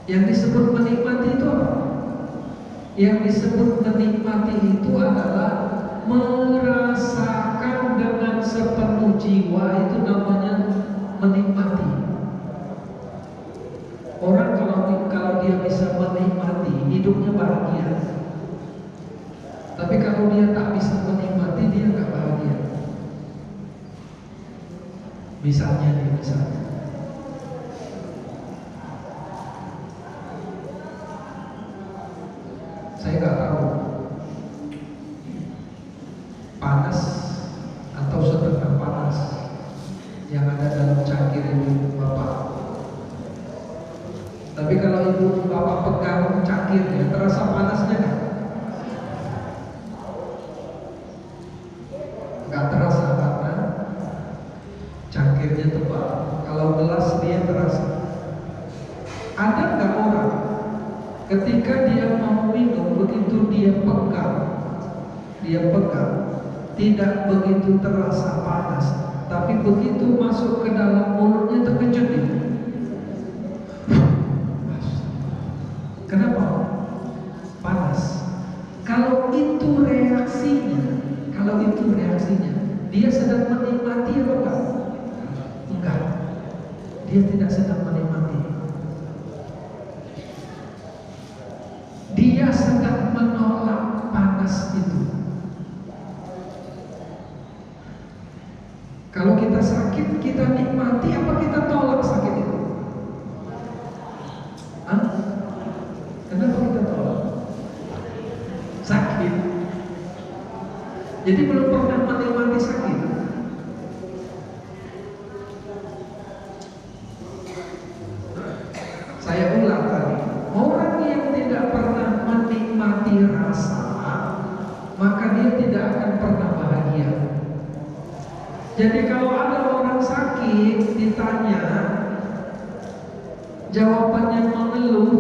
Yang disebut menikmati itu apa? Yang disebut menikmati itu adalah merasakan dengan sepenuh jiwa, itu namanya menikmati. Orang kalau dia bisa menikmati, hidupnya bahagia. Tapi kalau dia tak bisa menikmati, dia nggak bahagia. Misalnya, saya nggak tahu panas atau setengah panas yang ada dalam cangkir ibu bapak. Tapi kalau ibu bapak pegang cangkirnya, terasa panasnya kan? Nggak terasa karena cangkirnya tebal. Kalau gelas dia terasa. Ada nggak orang ketika dia mau minum, begitu dia pegang, tidak begitu terasa panas, tapi begitu masuk ke dalam mulutnya terkejut dia. Kenapa? Panas. Kalau itu reaksinya, dia sedang menikmati apa enggak? Enggak. Dia tidak sedang menikmati. Dia sedang menolak panas itu. Kalau kita sakit, kita nikmati apa kita tolak sakit itu? Hah? Kenapa kita tolak? Sakit. Jadi belum pernah menikmati sakit. Saya ulang tadi, orang yang tidak pernah menikmati rasa, maka dia tidak akan pernah bahagia. Jadi kalau ada orang sakit ditanya, jawabannya mengeluh,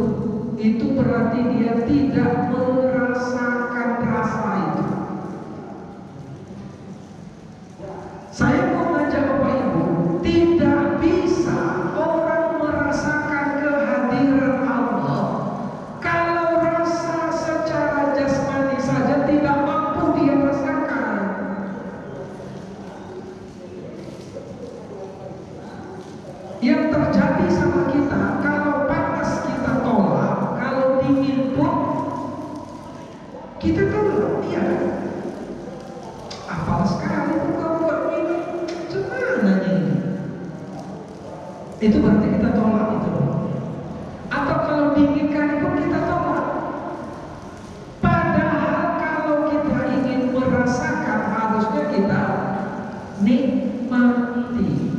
itu berarti dia tidak merasakan rasa itu. Saya mau ngajak Bapak Ibu, tidak bisa orang merasakan kehadiran Allah kalau rasa secara jasmani saja tidak mampu dia rasakan. Yang terjadi sama kita, kalau panas kita tolak, kalau dingin pun kita tolak. Iya, apal sekali tuh kamu gak minum, gimana ini? Itu berarti kita tolak itu. Atau kalau diinginkan pun kita tolak. Padahal kalau kita ingin merasakan, harusnya kita nikmati.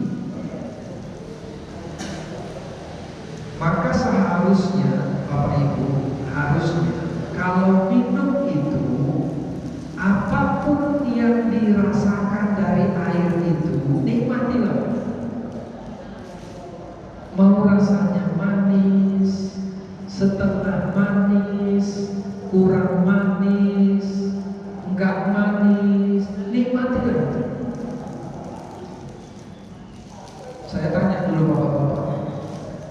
Maka seharusnya Bapak Ibu, harusnya kalau minum itu, apapun yang dirasakan dari air itu, nikmatilah. Mau rasanya manis, setengah manis, kurang manis, enggak manis, nikmatilah. Saya tanya dulu Bapak-bapak,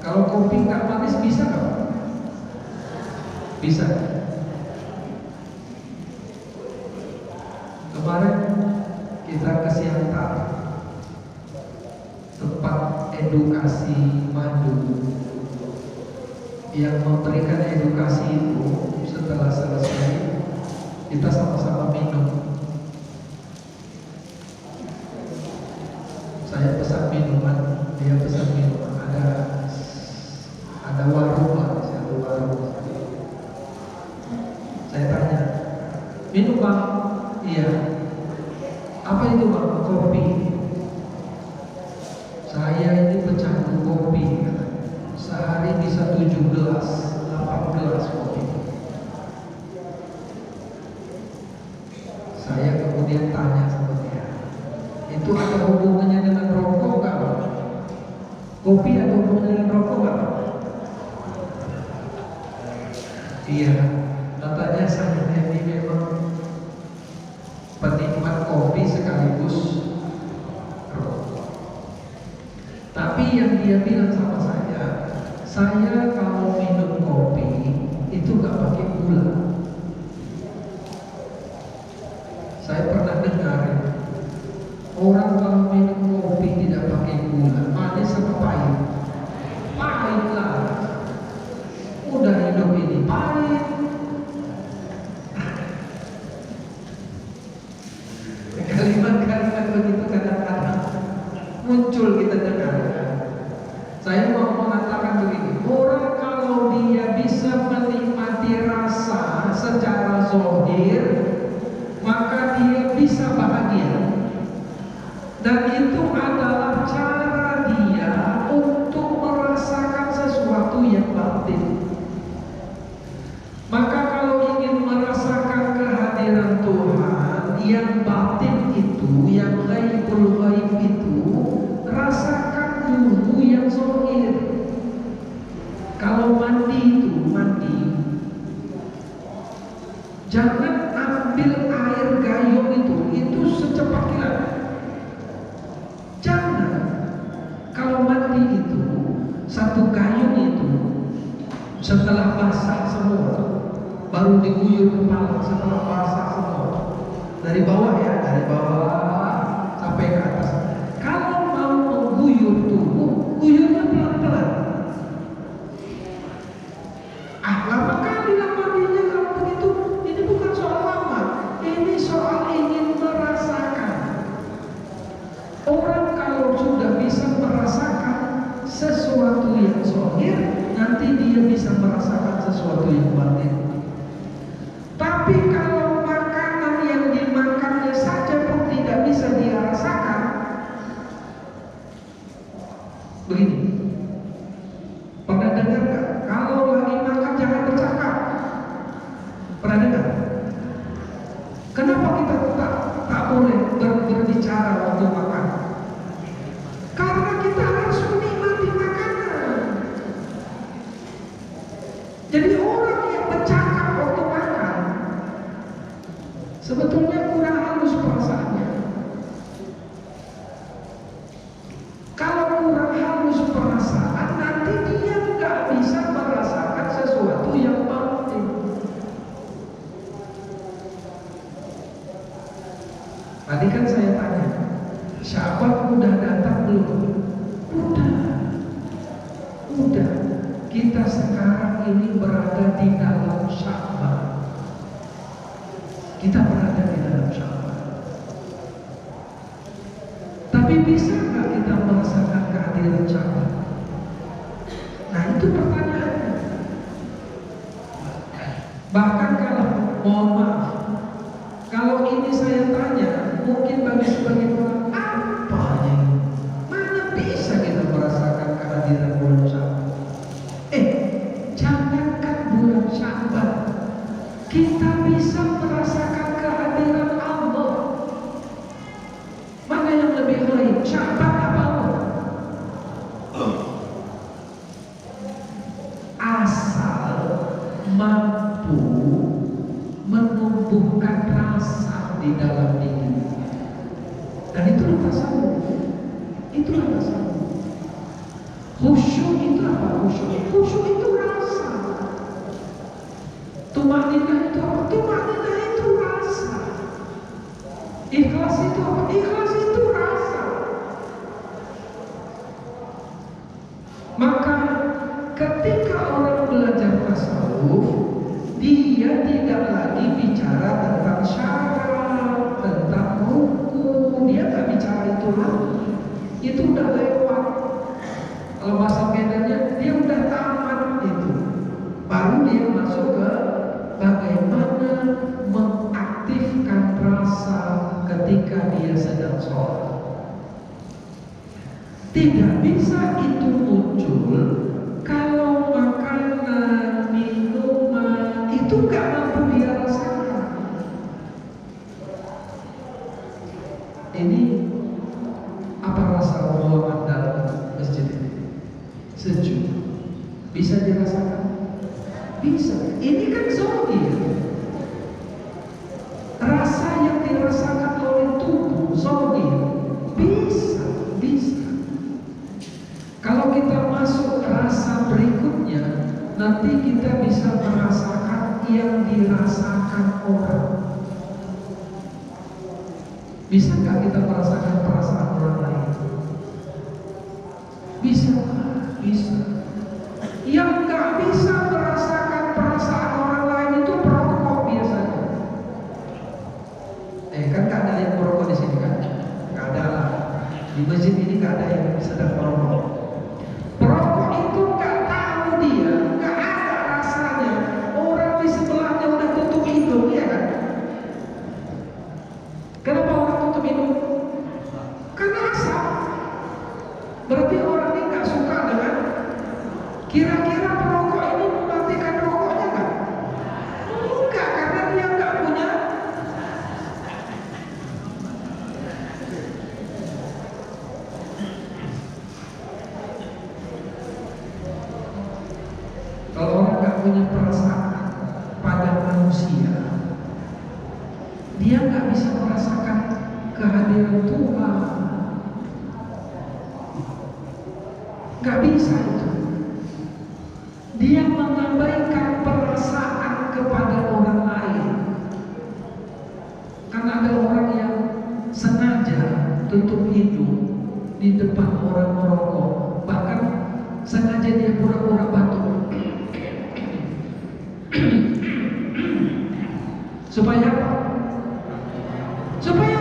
kalau kopi enggak manis bisa nggak? Bisa. Kemarin kita ke Siantar, tempat edukasi madu. Yang memberikan edukasi itu setelah selesai kita sama-sama minum. Saya pesan minuman, dia pesan minuman. Ada warung lah, satu warung. Saya tanya, minum Bang? Iya. Apa itu Bang? Kopi. Saya ini pecandu kopi. Sehari bisa 7 gelas, 8 gelas kopi. Saya kemudian tanya sama dia, itu ada hubungannya dengan rokok nggak Bang? Kopi ada hubungannya dengan rokok nggak Bang? Iya, katanya saya ini memang penikmat kopi sekaligus rokok. Tapi yang dia bilang sama saya kalau minum itu nggak pakai gula. Saya pernah dengar orang kalau minum kopi tidak pakai gula, manis sama pahit. Pahit lah. Udah hidup ini pahit. Kalimat-kalimat begitu kadang-kadang muncul kita dengar. Saya mau mengatakan begini, orang kalau dia bisa menikmati rasa secara zahir, maka dia bisa bahagia. Dan itu adalah cara dia untuk merasakan sesuatu yang batin. Maka kalau ingin merasakan kehadiran Tuhan yang batin itu, yang ghaibul ghaib itu, rasakan dulu yang zahir. Kalau mandi itu, jangan ambil air gayung itu secepat kilat. Jangan. Kalau mandi itu, satu gayung itu setelah basah semua, baru diguyur kepala. Setelah basah semua, dari bawah ya, dari bawah sampai ke atas. Kalau mau mengguyur tubuh, guyurnya pelan-pelan. Lama kali lah mandinya kalau begitu. Ini bukan soal lama, ini soal ingin merasakan. Orang kalau sudah bisa merasakan sesuatu yang zahir, nanti dia bisa merasakan sesuatu yang batin. Tapi kalau makanan yang dimakannya saja pun tidak bisa dia rasakan, begini, pernah dengar nggak? Kalau lagi makan jangan bercakap. Pernah dengar? Kenapa kita tak boleh berbicara waktu makan? Karena kita harus menikmati makanan. Jadi orang yang bercakap waktu makan sebetulnya kurang halus perasaannya. Kalau kurang halus perasaan, nanti dia nggak bisa merasakan sesuatu yang penting. Tadi kan saya tanya, Syaban udah datang belum? Udah. Kita sekarang ini berada di dalam Syaban. Kita berada di dalam Syaban. Tapi bisa nggak kita merasakan kehadiran Syaban? Nah itu pertanyaannya. Bahkan kalau mohon maaf, kalau ini saya tanya, mungkin bagi sebagian orang apa ini? Mana bisa kita merasakan kehadiran bulan Syaban? Jangankan bulan Syaban, kita bisa merasakan kehadiran Allah. Mana yang lebih baik, Syaban apa Allah? Asal mampu menumbuhkan rasa di dalam diri. Dan itulah tasawuf. Itulah tasawuf. Khusyuk itu apa? Khusyuk itu rasa. Tumaninah itu apa? Tumaninah itu rasa. Ikhlas itu apa? Ikhlas itu rasa. Maka ketika orang belajar tasawuf, dia tidak lagi bicara tentang syarat, tentang rukun. Dia nggak bicara itu lagi. Itu udah lewat. Kalau bahasa Medannya, dia udah tamat itu. Baru dia masuk ke bagaimana mengaktifkan rasa ketika dia sedang sholat. Tidak bisa itu muncul kalau makanan, minuman itu gak mampu dia rasakan. Ini apa rasa Allah dalam masjid ini? Sejuk. Bisa dirasakan? Bisa. Ini kan zahir. Rasa yang dirasakan oleh tubuh zahir. Bisa. Kalau kita masuk rasa berikutnya, nanti kita bisa merasakan dirasakan orang. Bisa nggak kita merasakan perasaan orang lain? Bisa, bisa. Yang nggak bisa merasakan perasaan orang lain itu perokok biasanya. Kan nggak ada yang merokok di sini kan? Nggak ada lah. Di masjid ini nggak ada yang sedang merokok. Perokok itu nggak tahu dia, nggak ada rasanya. Orang di sebelahnya udah tutup hidung, ya kan? Kenapa orang tutup hidung? Karena asap. Berarti orang ini nggak suka dengan. Kira-kira perokok ini mematikan rokoknya nggak? Enggak, karena dia nggak punya. Kalau orang nggak punya perasaan pada manusia, dia nggak bisa merasakan kehadiran Tuhan. Nggak bisa itu. Dia mengabaikan perasaan kepada orang lain. Karena ada orang yang sengaja tutup hidung di depan orang merokok, bahkan sengaja dia pura-pura batuk. Supaya apa? Supaya